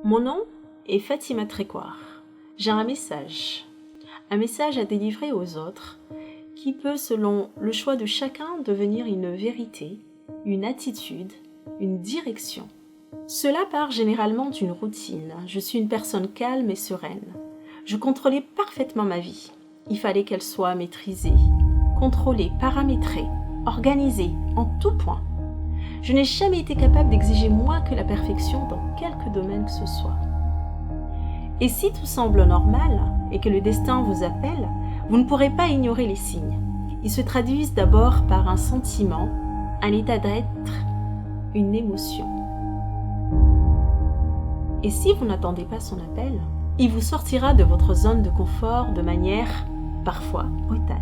Mon nom est Fatima Trécoire. J'ai un message à délivrer aux autres qui peut, selon le choix de chacun, devenir une vérité, une attitude, une direction. Cela part généralement d'une routine. Je suis une personne calme et sereine. Je contrôlais parfaitement ma vie. Il fallait qu'elle soit maîtrisée, contrôlée, paramétrée, organisée en tout point. Je n'ai jamais été capable d'exiger moins que la perfection dans quelque domaine que ce soit. Et si tout semble normal et que le destin vous appelle, vous ne pourrez pas ignorer les signes. Ils se traduisent d'abord par un sentiment, un état d'être, une émotion. Et si vous n'attendez pas son appel, il vous sortira de votre zone de confort de manière parfois brutale.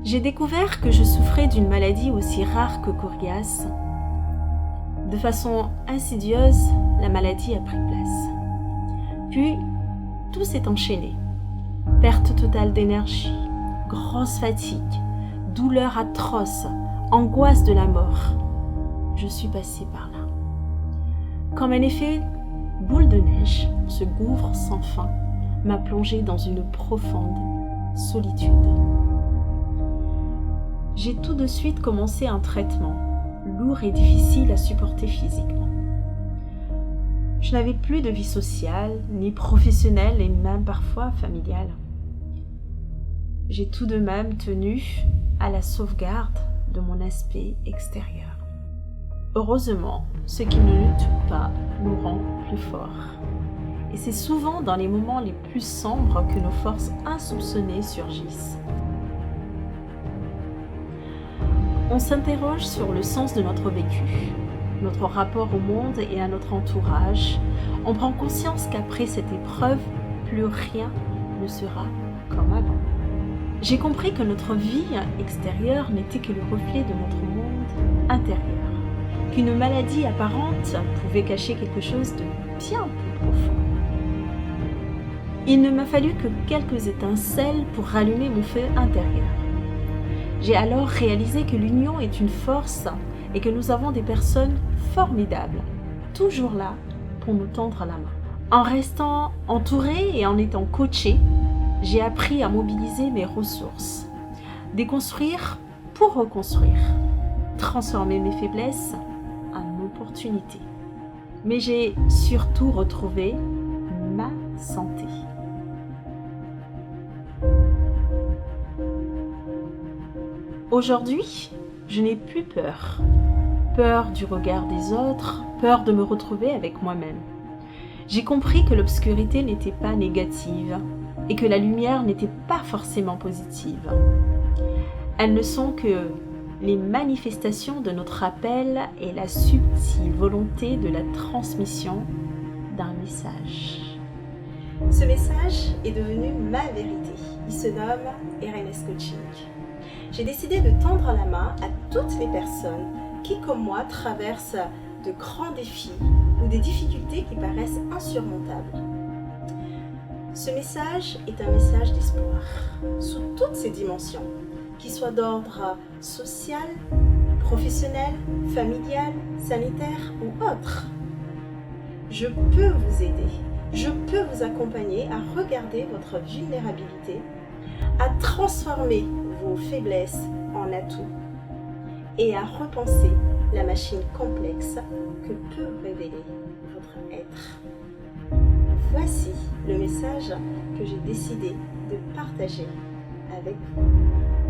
J'ai découvert que je souffrais d'une maladie aussi rare que coriace. De façon insidieuse, la maladie a pris place. Puis, tout s'est enchaîné. Perte totale d'énergie, grosse fatigue, douleur atroce, angoisse de la mort. Je suis passée par là. Comme un effet boule de neige, ce gouffre sans fin m'a plongée dans une profonde solitude. J'ai tout de suite commencé un traitement, lourd et difficile à supporter physiquement. Je n'avais plus de vie sociale, ni professionnelle, et même parfois familiale. J'ai tout de même tenu à la sauvegarde de mon aspect extérieur. Heureusement, ce qui ne lutte pas nous rend plus forts. Et c'est souvent dans les moments les plus sombres que nos forces insoupçonnées surgissent. On s'interroge sur le sens de notre vécu, notre rapport au monde et à notre entourage. On prend conscience qu'après cette épreuve, plus rien ne sera comme avant. J'ai compris que notre vie extérieure n'était que le reflet de notre monde intérieur, qu'une maladie apparente pouvait cacher quelque chose de bien plus profond. Il ne m'a fallu que quelques étincelles pour rallumer mon feu intérieur. J'ai alors réalisé que l'union est une force et que nous avons des personnes formidables, toujours là pour nous tendre la main. En restant entourée et en étant coachée, j'ai appris à mobiliser mes ressources, déconstruire pour reconstruire, transformer mes faiblesses en opportunités. Mais j'ai surtout retrouvé ma santé. Aujourd'hui, je n'ai plus peur. Peur du regard des autres, peur de me retrouver avec moi-même. J'ai compris que l'obscurité n'était pas négative et que la lumière n'était pas forcément positive. Elles ne sont que les manifestations de notre appel et la subtile volonté de la transmission d'un message. Ce message est devenu ma vérité. Il se nomme RNS Coaching. J'ai décidé de tendre la main à toutes les personnes qui, comme moi, traversent de grands défis ou des difficultés qui paraissent insurmontables. Ce message est un message d'espoir sous toutes ses dimensions, qu'il soit d'ordre social, professionnel, familial, sanitaire ou autre. Je peux vous aider, je peux vous accompagner à regarder votre vulnérabilité, à transformer vos faiblesses en atouts et à repenser la machine complexe que peut révéler votre être. Voici le message que j'ai décidé de partager avec vous.